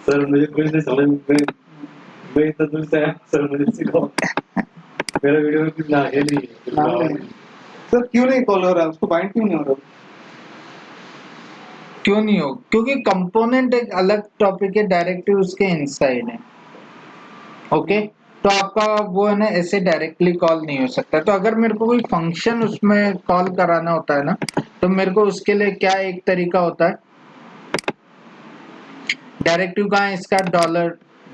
सर मुझे कुछ नहीं समझ में, मैं इतना दूर से आया सर, मुझे सिखाओ। मेरा वीडियो में कुछ आगे नहीं है। सर क्यों नहीं कॉल हो रहा है, उसको बाइंड क्यों नहीं हो रहा? क्यों नहीं हो? क्योंकि कंपोनेंट एक अलग टॉपिक है, डायरेक्टिव उसके इनसाइड है, ओके। तो आपका वो है ना ऐसे डायरेक्टली कॉल नहीं हो सकता। तो अगर मेरे को कोई फंक्शन उसमें कॉल कराना होता है ना, तो मेरे को उसके लिए क्या एक तरीका होता है, डायरेक्टिव का है इसका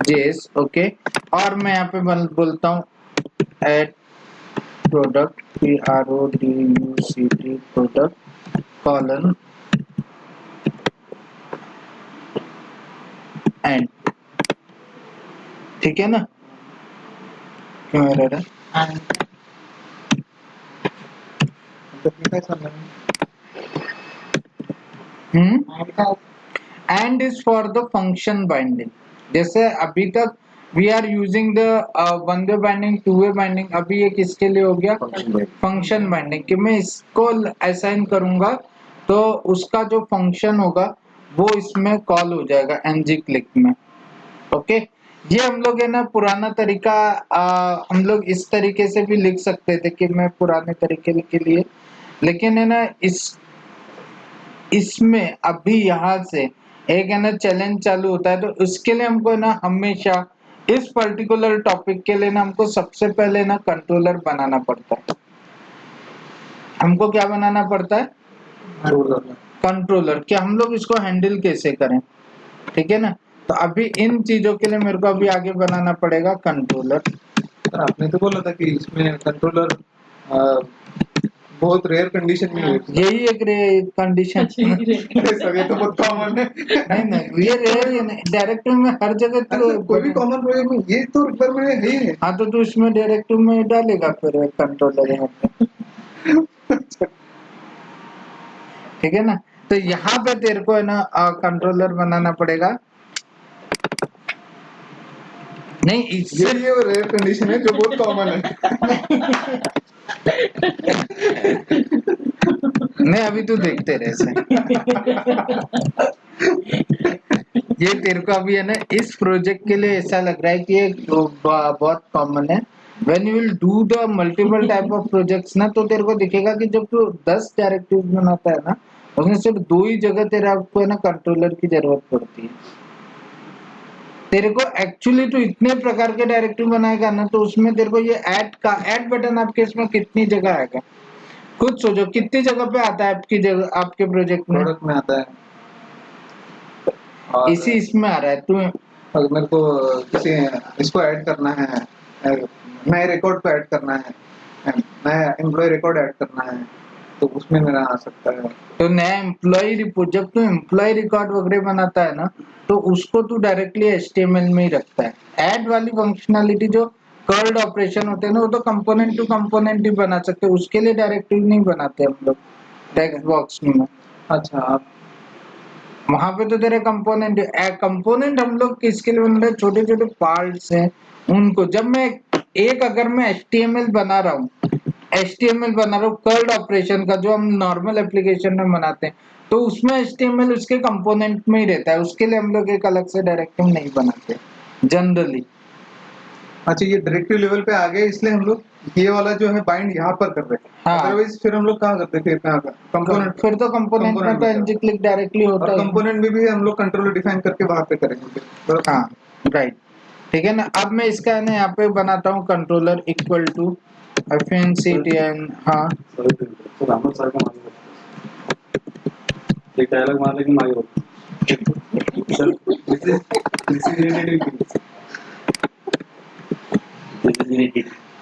$JS, ओके। और मैं यहाँ पे बोलता हूँ add product, PRODUCT product colon and, ठीक है ना। क्यों एरर है? And is for the function binding. जैसे अभी तक we are using the one way binding, two way binding, अभी ये किसके लिए हो गया? Function binding. कि मैं इसको असाइन करूंगा तो उसका जो फंक्शन होगा वो इसमें कॉल हो जाएगा ng क्लिक में, ओके। ये हम लोग है ना पुराना तरीका, हम लोग इस तरीके से भी लिख सकते थे कि मैं पुराने तरीके के लिए, लेकिन है ना इसमें अभी यहाँ से एक है ना चैलेंज चालू होता है। तो उसके लिए हमको ना हमेशा इस पर्टिकुलर टॉपिक के लिए ना हमको सबसे पहले ना कंट्रोलर बनाना पड़ता है। हमको क्या बनाना पड़ता है? कंट्रोलर। कि हम लोग इसको हैंडल कैसे करें, ठीक है ना। तो अभी इन चीजों के लिए मेरे को अभी आगे बनाना पड़ेगा कंट्रोलर। सर आपने तो बोला था कि इसमें कंट्रोलर बहुत रेयर कंडीशन में यही एक कंडीशन सर ये तो बहुत कॉमन है। नहीं नहीं, ये रेयर डायरेक्टिव में हर जगह तो कोई भी कॉमन प्रोजेक्ट में ये तो रिक्वायरमेंट है ही है। हाँ, तो तू इसमें डायरेक्टिव में डालेगा फिर कंट्रोलर यहाँ पे। ठीक है ना। तो यहाँ पे तेरे को है ना कंट्रोलर बनाना पड़ेगा। नहीं इससे ये रेयर कंडीशन है जो बहुत कॉमन है। नहीं अभी तू देखते रहे से। ये तेरे को अभी है ना इस प्रोजेक्ट के लिए ऐसा लग रहा है कि ये बहुत कॉमन है। When you will do the multiple type of projects ना, तो तेरे को दिखेगा कि जब तू 10 डायरेक्टिव बनाता है ना, उसमें सिर्फ 2 ही जगह तेरा आपको है ना कंट्रोलर की जरूरत पड़ती है। तेरे को एक्चुअली तो इतने प्रकार के डायरेक्टिव बनाएगा ना, तो उसमें तेरे को ये ऐड बटन आपके इसमें कितनी जगह आएगा खुद सोचो, कितनी जगह पे आता है आपकी जगह आपके प्रोजेक्ट में। प्रोडक्ट में आता है और इसी इसमें आ रहा है तू। अगर मेरे को किसी इसको ऐड करना है, नए रिकॉर्ड पे ऐड करना है, नया एम्प्लॉय रिकॉर्ड ऐड करना है, तो उसमें मेरा आ सकता है। तो नया एम्प्लॉय रिपोर्ट, जब तू एम्प्लॉय रिकॉर्ड वगैरह बनाता है ना, तो उसको तू डायरेक्टली एचटीएमएल में ही रखता है। ऐड वाली फंक्शनलिटी जो कर्ल्ड ऑपरेशन होते हैं ना, वो तो कंपोनेंट टू कंपोनेंट ही बना सकते हैं, उसके लिए डायरेक्टिव नहीं बनाते हम लोग टेक्स्ट बॉक्स में। अच्छा, आप वहां पे तो तेरे कंपोनेंट हम लोग किसके लिए बना रहे हैं, छोटे छोटे पार्ट्स हैं उनको। जब मैं अगर मैं एचटीएमएल बना रहा हूँ, कर्ल्ड ऑपरेशन का जो हम नॉर्मल एप्लीकेशन में बनाते हैं, तो उसमें एचटीएमएल उसके कंपोनेंट में ही रहता है, उसके लिए हम लोग एक अलग से डायरेक्टिव नहीं बनाते जनरली। अच्छा, ये डायरेक्टिव लेवल पे आ गए, इसलिए हम लोग ये वाला जो है बाइंड यहाँ पर कर रहे हैं। हाँ। अदरवाइज फिर हम लोग कहाँ करते, फिर कहाँ का कंपोनेंट, फिर तो कंपोनेंट में तो एनजी क्लिक डायरेक्टली होता और है। कंपोनेंट में भी हम लोग कंट्रोलर डिफाइन करके वहां पे करेंगे फिर। हाँ राइट, ठीक है ना। अब मैं इसका है ना यहाँ पे बनाता हूँ कंट्रोलर इक्वल टू FNCTN। हाँ रामन सर का मालूम एक डायलॉग मारने की मांग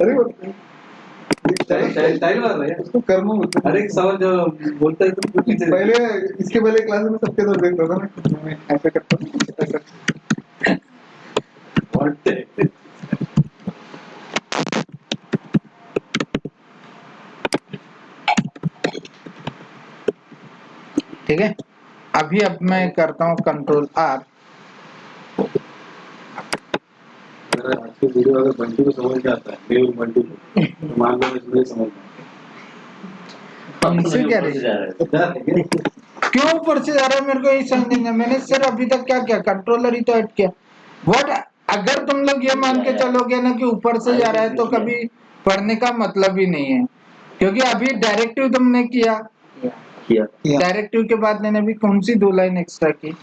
अरे वो स्टाइल मार रहा है उसको कर्म बोलते हैं। हर एक सवाल जो बोलता है तो पीछे पहले इसके पहले क्लास में सबके तो देखता था ना, मैं ऐसे करता हूँ, ऐसा। व्हाट ठीक है। अभी अब मैं करता हूँ कंट्रोल R। आज की वीडियो अगर बंटू को समझ में आता है, मेरे बंटू को, तो मान लो मुझे समझ में हमसे क्या रही क्यों ऊपर से जा रहा है, मेरे को यही समझ नहीं है। मैंने सर अभी तक क्या किया, कंट्रोलर ही तो ऐड किया। व्हाट, अगर तुम लोग ये मान के चलोगे ना कि ऊपर से जा रहा है, तो कभी पढ़ने का मतलब ही नहीं है, क्योंकि अभी डायरेक्टिव तुमने किया, डायरेक्टिव के बाद मैंने भी कौन सी 2 लाइन एक्स्ट्रा की।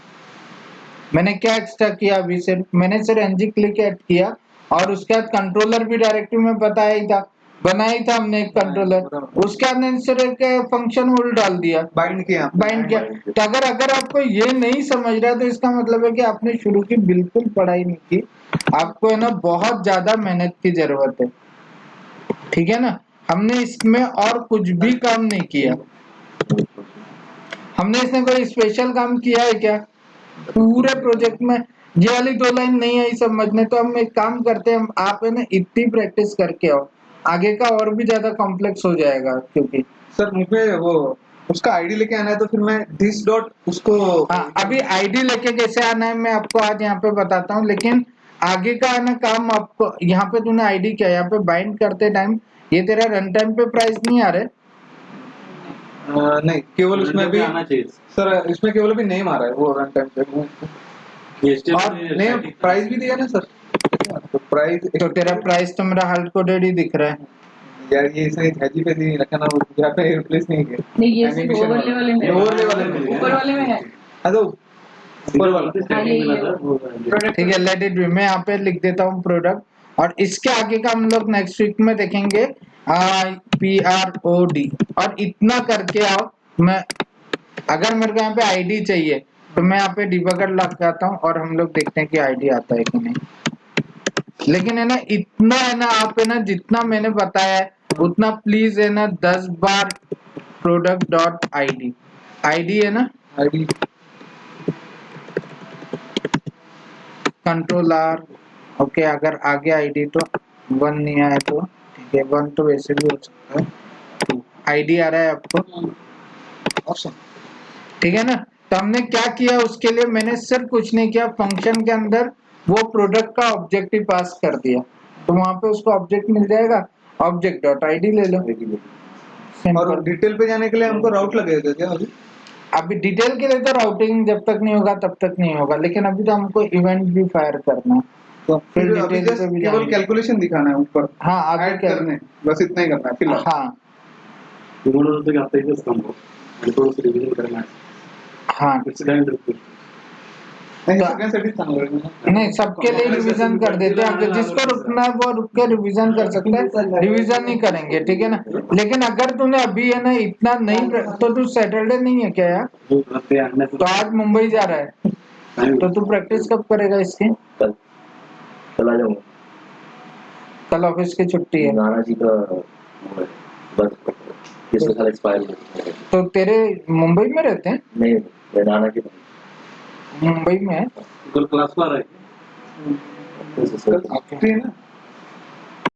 मैंने क्या एक्स्ट्रा किया, अभी सिर्फ मैंने सिर्फ एनजी क्लिक ऐड किया, और उसके बाद कंट्रोलर भी डायरेक्टिव में बताया ही था, बनाया ही था हमने एक कंट्रोलर, उसके बाद सिर्फ एक फंक्शन होल्ड डाल दिया, बाइंड किया। तो अगर आपको ये नहीं समझ रहा है, तो इसका मतलब है कि आपने शुरू की बिल्कुल पढ़ाई नहीं की, आपको है ना बहुत ज्यादा मेहनत की जरूरत है, ठीक है ना। हमने इसमें और कुछ भी काम नहीं किया, हमने इसमें कोई स्पेशल काम किया है क्या पूरे प्रोजेक्ट में। ये वाली 2 लाइन नहीं आई समझने, तो हम एक काम करते हैं, आप है ना इतनी प्रैक्टिस करके आओ, आगे का और भी ज्यादा कॉम्प्लेक्स हो जाएगा। क्योंकि सर मुझे वो उसका आईडी लेके आना है, तो फिर मैं दिस डॉट उसको अभी आईडी लेके कैसे आना है मैं आपको आज यहाँ पे बताता हूँ, लेकिन आगे का है ना काम आपको, यहाँ पे तूने आईडी क्या, यहाँ पे बाइंड करते टाइम ये तेरा रन टाइम पे प्राइस नहीं आ रहे। नहीं, केवल उसमें भी आना चाहिए सर, इसमें केवल भी नेम आ रहा है वो रन टाइम पे, और नेम प्राइस भी दिया ना सर, तो प्राइस तो तेरा प्राइस तो मेरा हार्ड कोडेड ही दिख रहा है यार, ये इसने हैजी पे नहीं रखा ना, वो यहाँ पे रिप्लेस नहीं किया। नहीं ये सिर्फ Animation ओवरले वाले में, ओवरले वाले में, ऊपर वाले में है। हाँ तो ऊपर वाला प्रोडक्ट ठीक है, लेट इट बी। मैं यहाँ पे लिख देता हूँ प्रोडक्ट, और इसके आगे का हम लोग नेक्स्ट वीक में देखेंगे PROD, और इतना करके आओ। मैं अगर मेरे को यहाँ पे आईडी चाहिए, तो मैं यहाँ पे डिबगर लगाता हूँ, और हम लोग देखते हैं कि आईडी आता है कि नहीं। लेकिन है ना इतना है ना, आप है ना जितना मैंने बताया है उतना प्लीज है ना 10 बार product.id आईडी है ना, आईडी कंट्रोल R। ओके, अगर आगे आईडी तो 1 नहीं आया तो ठीक है, 1 तो वैसे भी हो सकता है। आईडी आ रहा है आपको, ऑप्शन ठीक है ना। तो हमने क्या किया उसके लिए, मैंने सिर्फ कुछ नहीं किया, फंक्शन के अंदर वो प्रोडक्ट का ऑब्जेक्ट ही पास कर दिया, तो वहां पे उसको ऑब्जेक्ट मिल जाएगा, ऑब्जेक्ट डॉट आईडी ले लो, और सिंपल। डिटेल पे जाने के लिए हमको राउट लगेगा क्या अभी? अभी डिटेल के लिए तो राउटिंग जब तक नहीं होगा तब तक नहीं होगा, लेकिन अभी तो हमको इवेंट भी फायर करना है। तो फिर फिर अभी डिटेल जस्ट पे भी केवल जाएंगे। कैलकुलेशन दिखाना है ऊपर, हाँ आगे ऐड क्या करने, बस इतना ही करना है फिलहाल। हाँ तुम्हाला होतं की आता इथंच थांबव आणि थोडंसं रिव्हिजन करणार हाँ एक्सिडेंट नहीं तो- सगळ्यांसाठी चांगलं आहे. नहीं, सबके लिए रिवीजन कर देते हैं, अगर जिसको रुकना है वो रुक के रिवीजन कर सकता है, रिवीजन नहीं करेंगे, ठीक है ना। लेकिन अगर तूने अभी है ना इतना नहीं, तो तू सैटरडे नहीं है क्या यार, ते आणण्याचं तो आज मुंबई जा रहा है, तो तू प्रैक्टिस कब करेगा इसकी? कल कल आ जाऊंगा। कल ऑफिस की छुट्टी है, नाना जी का वो है, बस किसका साल एक्सपायर तो तेरे मुंबई में रहते हैं? नहीं मैं नाना के मुंबई में है। कल क्लासला आहे कल छुट्टी है ना.